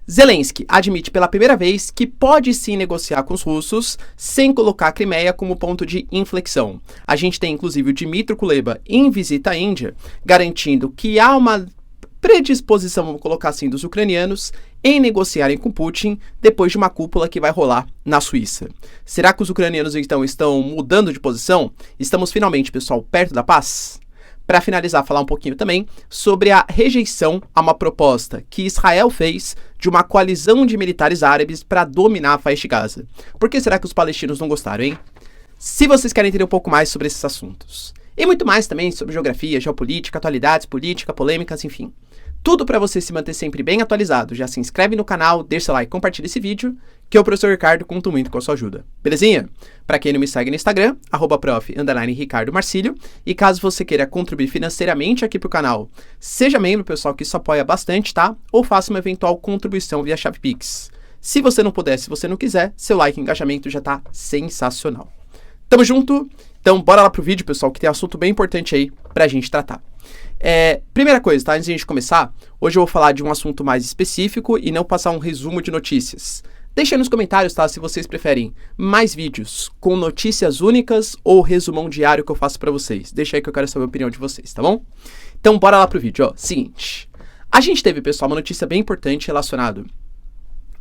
Zelensky admite pela primeira vez que pode sim negociar com os russos sem colocar a Crimeia como ponto de inflexão. A gente tem inclusive o Dmytro Kuleba em visita à Índia, garantindo que há uma predisposição, vamos colocar assim, dos ucranianos em negociarem com Putin depois de uma cúpula que vai rolar na Suíça. Será que os ucranianos então estão mudando de posição? Estamos finalmente, pessoal, perto da paz? Para finalizar, falar um pouquinho também sobre a rejeição a uma proposta que Israel fez de uma coalizão de militares árabes para dominar a faixa de Gaza. Por que será que os palestinos não gostaram, hein? Se vocês querem entender um pouco mais sobre esses assuntos, e muito mais também sobre geografia, geopolítica, atualidades, política, polêmicas, enfim. Tudo para você se manter sempre bem atualizado. Já se inscreve no canal, deixa seu like, compartilha esse vídeo, que o professor Ricardo conta muito com a sua ajuda. Belezinha? Para quem não me segue no Instagram, @prof_Ricardo Marcílio. E caso você queira contribuir financeiramente aqui pro canal, seja membro, pessoal, que isso apoia bastante, tá? Ou faça uma eventual contribuição via chave Pix. Se você não puder, se você não quiser, seu like e engajamento já tá sensacional. Tamo junto? Então bora lá pro vídeo, pessoal, que tem assunto bem importante aí pra gente tratar. Primeira coisa, tá? Antes de a gente começar, hoje eu vou falar de um assunto mais específico e não passar um resumo de notícias. Deixa aí nos comentários, tá? Se vocês preferem mais vídeos com notícias únicas ou resumão diário que eu faço pra vocês. Deixa aí que eu quero saber a opinião de vocês, tá bom? Então bora lá pro vídeo, ó. Seguinte, a gente teve, pessoal, uma notícia bem importante relacionada.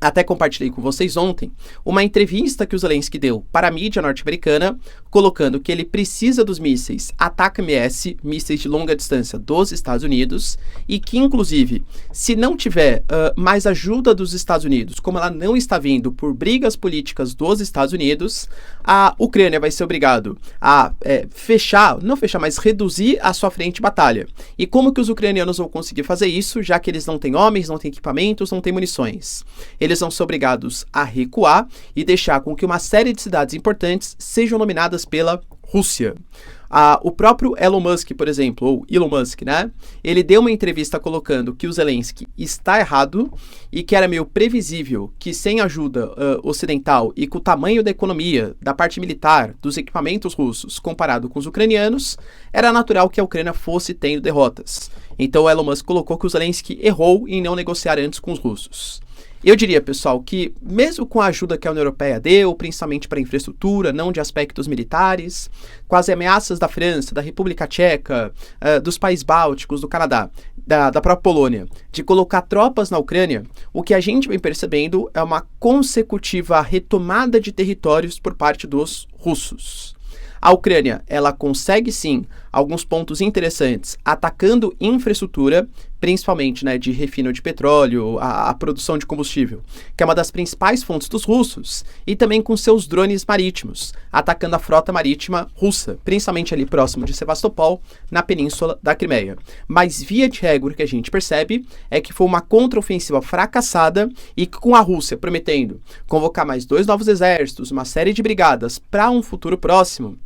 Até compartilhei com vocês ontem uma entrevista que o Zelensky deu para a mídia norte-americana, colocando que ele precisa dos mísseis ATACMS, mísseis de longa distância dos Estados Unidos, e que, inclusive, se não tiver mais ajuda dos Estados Unidos, como ela não está vindo por brigas políticas dos Estados Unidos, a Ucrânia vai ser obrigado a mas reduzir a sua frente de batalha. E como que os ucranianos vão conseguir fazer isso, já que eles não têm homens, não têm equipamentos, não têm munições? Eles vão ser obrigados a recuar e deixar com que uma série de cidades importantes sejam dominadas pela Rússia. O próprio Elon Musk, por exemplo, ou Elon Musk, né? Ele deu uma entrevista colocando que o Zelensky está errado e que era meio previsível que sem ajuda ocidental e com o tamanho da economia, da parte militar, dos equipamentos russos comparado com os ucranianos, era natural que a Ucrânia fosse tendo derrotas. Então o Elon Musk colocou que o Zelensky errou em não negociar antes com os russos. Eu diria, pessoal, que mesmo com a ajuda que a União Europeia deu, principalmente para infraestrutura, não de aspectos militares, com as ameaças da França, da República Tcheca, dos países bálticos, do Canadá, da própria Polônia, de colocar tropas na Ucrânia, o que a gente vem percebendo é uma consecutiva retomada de territórios por parte dos russos. A Ucrânia, ela consegue sim alguns pontos interessantes atacando infraestrutura, principalmente, né, de refino de petróleo, a produção de combustível, que é uma das principais fontes dos russos, e também com seus drones marítimos, atacando a frota marítima russa, principalmente ali próximo de Sevastopol, na península da Crimeia. Mas via de regra, o que a gente percebe é que foi uma contraofensiva fracassada e com a Rússia prometendo convocar mais 2 novos exércitos, uma série de brigadas para um futuro próximo,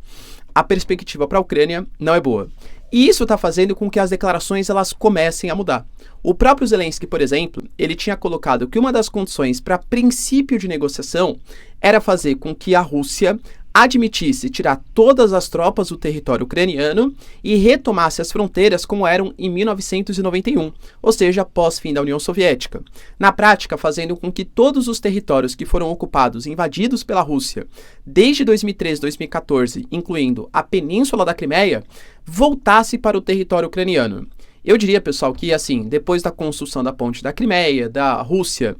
a perspectiva para a Ucrânia não é boa. E isso está fazendo com que as declarações elas comecem a mudar. O próprio Zelensky, por exemplo, ele tinha colocado que uma das condições para princípio de negociação era fazer com que a Rússia admitisse tirar todas as tropas do território ucraniano e retomasse as fronteiras como eram em 1991, ou seja, após fim da União Soviética. Na prática, fazendo com que todos os territórios que foram ocupados e invadidos pela Rússia desde 2013 2014, incluindo a península da Crimeia, voltasse para o território ucraniano. Eu diria, pessoal, que assim, depois da construção da ponte da Crimeia, da Rússia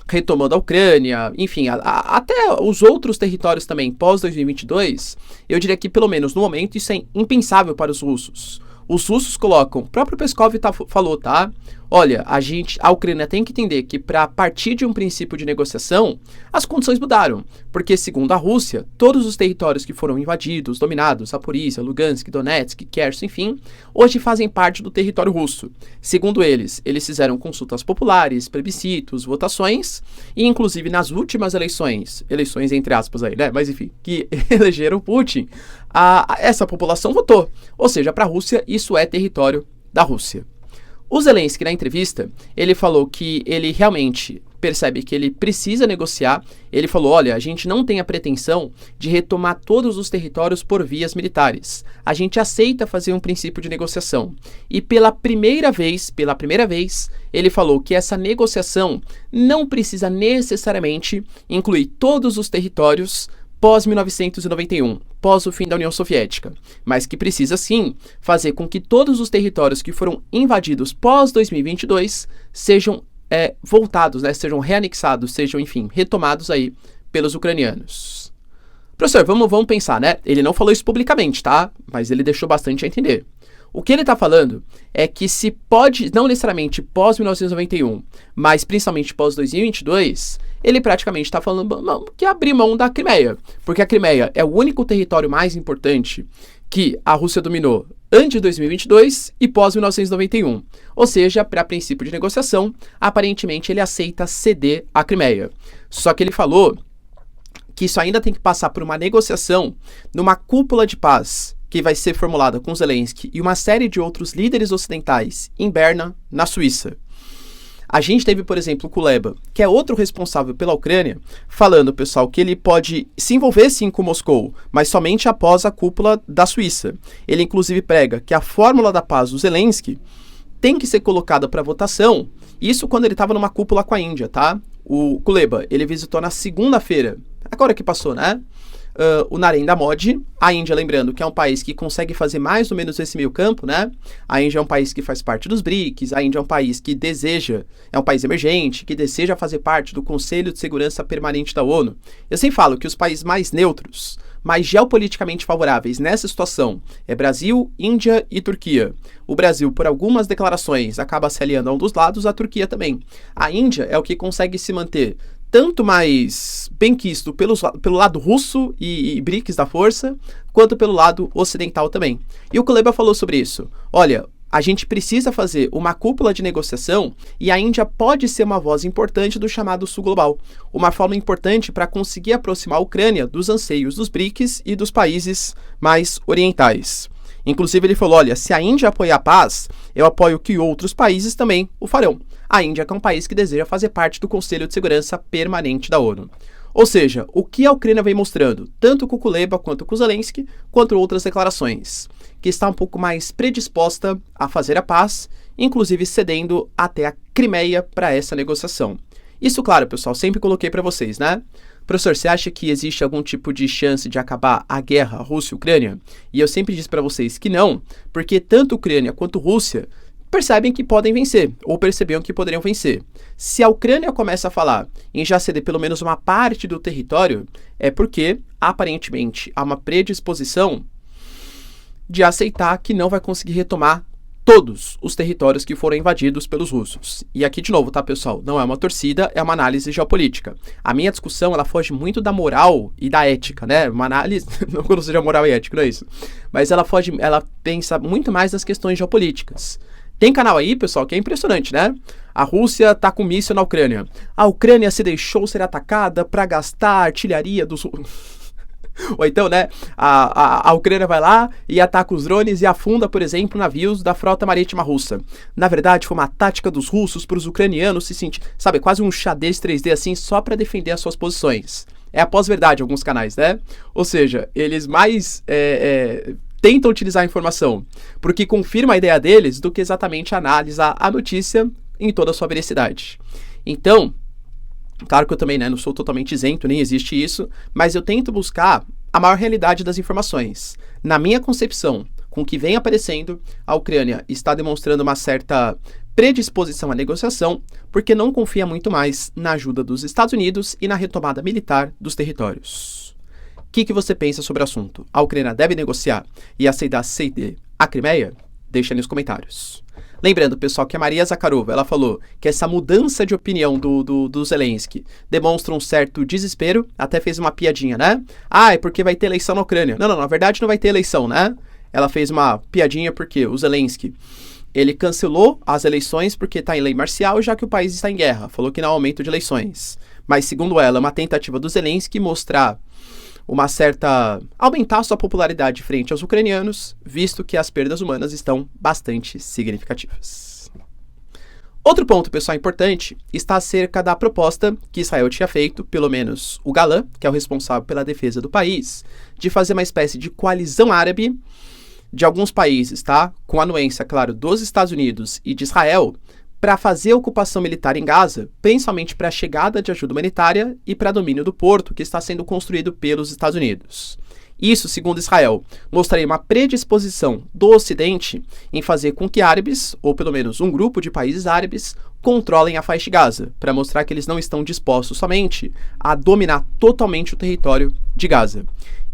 retomando a Ucrânia, enfim, até os outros territórios também pós-2022, eu diria que pelo menos no momento isso é impensável para os russos. Os russos colocam, o próprio Peskov falou, tá? Olha, a Ucrânia tem que entender que para partir de um princípio de negociação, as condições mudaram. Porque, segundo a Rússia, todos os territórios que foram invadidos, dominados, Zaporizhia, Lugansk, Donetsk, Kherson, enfim, hoje fazem parte do território russo. Segundo eles fizeram consultas populares, plebiscitos, votações, e inclusive nas últimas eleições entre aspas aí, né? Mas enfim, que elegeram Putin, essa população votou. Ou seja, para a Rússia, isso é território da Rússia. O Zelensky, na entrevista, ele falou que ele realmente percebe que ele precisa negociar. Ele falou, olha, a gente não tem a pretensão de retomar todos os territórios por vias militares. A gente aceita fazer um princípio de negociação. E pela primeira vez, ele falou que essa negociação não precisa necessariamente incluir todos os territórios pós-1991, pós o fim da União Soviética, mas que precisa sim fazer com que todos os territórios que foram invadidos pós-2022 sejam voltados, né, sejam reanexados, sejam, enfim, retomados aí pelos ucranianos. Professor, vamos pensar, né? Ele não falou isso publicamente, tá? Mas ele deixou bastante a entender. O que ele está falando é que se pode, não necessariamente pós-1991, mas principalmente pós-2022, ele praticamente está falando que abrir mão da Crimeia, porque a Crimeia é o único território mais importante que a Rússia dominou antes de 2022 e pós-1991. Ou seja, para princípio de negociação, aparentemente ele aceita ceder a Crimeia. Só que ele falou que isso ainda tem que passar por uma negociação numa cúpula de paz que vai ser formulada com Zelensky e uma série de outros líderes ocidentais em Berna, na Suíça. A gente teve, por exemplo, o Kuleba, que é outro responsável pela Ucrânia, falando, pessoal, que ele pode se envolver sim com Moscou, mas somente após a cúpula da Suíça. Ele, inclusive, prega que a fórmula da paz do Zelensky tem que ser colocada para votação, isso quando ele estava numa cúpula com a Índia, tá? O Kuleba, ele visitou na segunda-feira, agora que passou, né? O Narendra Modi, a Índia, lembrando que é um país que consegue fazer mais ou menos esse meio campo, né? A Índia é um país que faz parte dos BRICS, a Índia é um país que é um país emergente, que deseja fazer parte do Conselho de Segurança Permanente da ONU. Eu sempre falo que os países mais neutros, mais geopoliticamente favoráveis nessa situação é Brasil, Índia e Turquia. O Brasil, por algumas declarações, acaba se aliando a um dos lados, a Turquia também. A Índia é o que consegue se manter tanto mais benquisto pelo lado russo e BRICS da força, quanto pelo lado ocidental também. E o Kuleba falou sobre isso. Olha, a gente precisa fazer uma cúpula de negociação e a Índia pode ser uma voz importante do chamado Sul Global, uma forma importante para conseguir aproximar a Ucrânia dos anseios dos BRICS e dos países mais orientais. Inclusive ele falou, olha, se a Índia apoiar a paz, eu apoio que outros países também o farão. A Índia é um país que deseja fazer parte do Conselho de Segurança Permanente da ONU. Ou seja, o que a Ucrânia vem mostrando, tanto com o Kuleba quanto com o Zelensky, quanto outras declarações, que está um pouco mais predisposta a fazer a paz, inclusive cedendo até a Crimeia para essa negociação. Isso, claro, pessoal, sempre coloquei para vocês, né? Professor, você acha que existe algum tipo de chance de acabar a guerra Rússia e Ucrânia? E eu sempre disse para vocês que não, porque tanto Ucrânia quanto Rússia percebem que podem vencer, ou percebiam que poderiam vencer. Se a Ucrânia começa a falar em já ceder pelo menos uma parte do território, é porque, aparentemente, há uma predisposição de aceitar que não vai conseguir retomar todos os territórios que foram invadidos pelos russos. E aqui, de novo, tá, pessoal? Não é uma torcida, é uma análise geopolítica. A minha discussão, ela foge muito da moral e da ética, né? Uma análise, não que não seja moral e ética, não é isso. Mas ela pensa muito mais nas questões geopolíticas. Tem canal aí, pessoal, que é impressionante, né? A Rússia tá com míssil na Ucrânia. A Ucrânia se deixou ser atacada para gastar a artilharia dos... Ou então, né, a Ucrânia vai lá e ataca os drones e afunda, por exemplo, navios da frota marítima russa. Na verdade, foi uma tática dos russos para os ucranianos se sentir, sabe, quase um xadrez 3D assim, só para defender as suas posições. É a pós-verdade alguns canais, né? Ou seja, eles mais tentam utilizar a informação porque confirma a ideia deles do que exatamente analisar a notícia em toda a sua veracidade. Então, claro que eu também, né, não sou totalmente isento, nem existe isso, mas eu tento buscar a maior realidade das informações. Na minha concepção, com o que vem aparecendo, a Ucrânia está demonstrando uma certa predisposição à negociação, porque não confia muito mais na ajuda dos Estados Unidos e na retomada militar dos territórios. O que você pensa sobre o assunto? A Ucrânia deve negociar e aceitar ceder a Crimeia? Deixa aí nos comentários. Lembrando, pessoal, que a Maria Zakharova, ela falou que essa mudança de opinião do Zelensky demonstra um certo desespero, até fez uma piadinha, né? Ah, é porque vai ter eleição na Ucrânia. Não, na verdade não vai ter eleição, né? Ela fez uma piadinha porque o Zelensky, ele cancelou as eleições porque está em lei marcial, já que o país está em guerra. Falou que não há aumento de eleições. Mas, segundo ela, é uma tentativa do Zelensky mostrar uma certa... aumentar sua popularidade frente aos ucranianos, visto que as perdas humanas estão bastante significativas. Outro ponto, pessoal, importante está acerca da proposta que Israel tinha feito, pelo menos o Galan, que é o responsável pela defesa do país, de fazer uma espécie de coalizão árabe de alguns países, tá? Com a anuência, claro, dos Estados Unidos e de Israel, para fazer a ocupação militar em Gaza, principalmente para a chegada de ajuda humanitária e para domínio do porto que está sendo construído pelos Estados Unidos. Isso, segundo Israel, mostraria uma predisposição do Ocidente em fazer com que árabes, ou pelo menos um grupo de países árabes, controlem a faixa de Gaza, para mostrar que eles não estão dispostos somente a dominar totalmente o território de Gaza.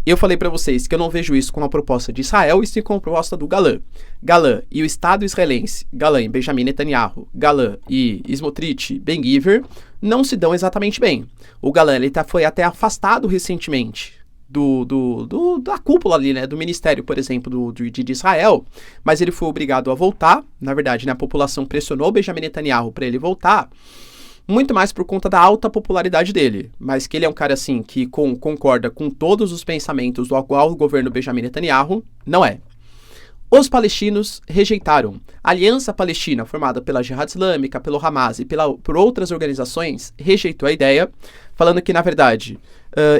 Eu falei para vocês que eu não vejo isso como uma proposta de Israel e sim como uma proposta do Galan. Galan e o Estado israelense, Galan e Benjamin Netanyahu, Galan e Smotrich, Ben-Gvir, não se dão exatamente bem. O Galan foi até afastado recentemente da cúpula ali, né, do ministério, por exemplo, de Israel, mas ele foi obrigado a voltar. Na verdade, né, a população pressionou o Benjamin Netanyahu para ele voltar, muito mais por conta da alta popularidade dele, mas que ele é um cara assim que concorda com todos os pensamentos do atual governo Benjamin Netanyahu, não é. Os palestinos rejeitaram. A Aliança Palestina, formada pela Jihad Islâmica, pelo Hamas e por outras organizações, rejeitou a ideia, falando que, na verdade,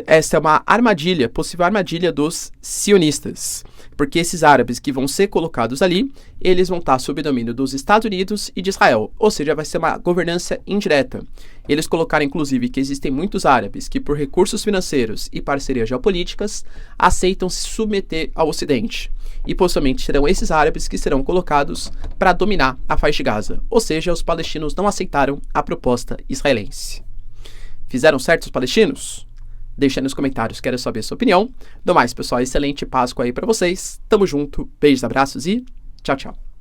essa é uma armadilha, possível armadilha dos sionistas, porque esses árabes que vão ser colocados ali, eles vão estar sob domínio dos Estados Unidos e de Israel, ou seja, vai ser uma governança indireta. Eles colocaram, inclusive, que existem muitos árabes que, por recursos financeiros e parcerias geopolíticas, aceitam se submeter ao Ocidente. E possivelmente serão esses árabes que serão colocados para dominar a faixa de Gaza. Ou seja, os palestinos não aceitaram a proposta israelense. Fizeram certo os palestinos? Deixa aí nos comentários, quero saber a sua opinião. Do mais, pessoal, excelente Páscoa aí para vocês. Tamo junto, beijos, abraços e tchau, tchau.